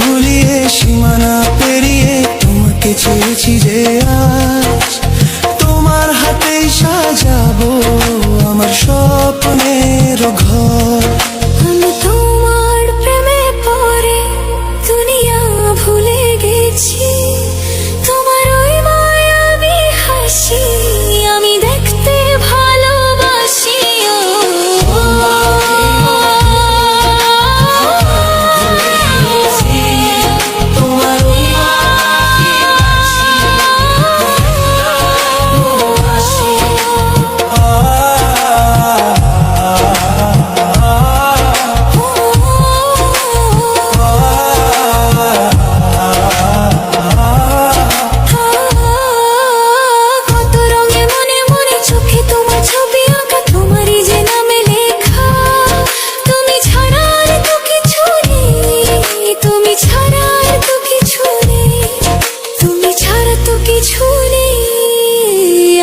ভুলিয়ে সীমানা পেরিয়ে তোমাকে চেয়েছি যে আজ তোমার হাতেই সাজাবো আমার স্বপ্নের ঘর। আমি তোমার প্রেমে পড়ে দুনিয়া ভুলে গেছি, তোমার ওই মায়াবী হাসি আমি দেখতে ভালোবাসি।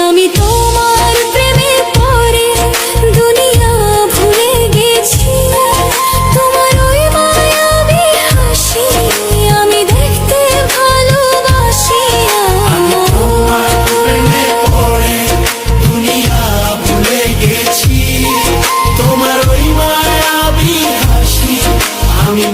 আমি তোমার প্রেমে পড়ে দুনিয়া ভুলে গেছি, তোমার ওই মায়াবী হাসি আমি দেখতে ভালোবাসি। আমি তোমার প্রেমে পড়ে দুনিয়া ভুলে গেছি, তোমার ওই মায়াবী হাসি আমি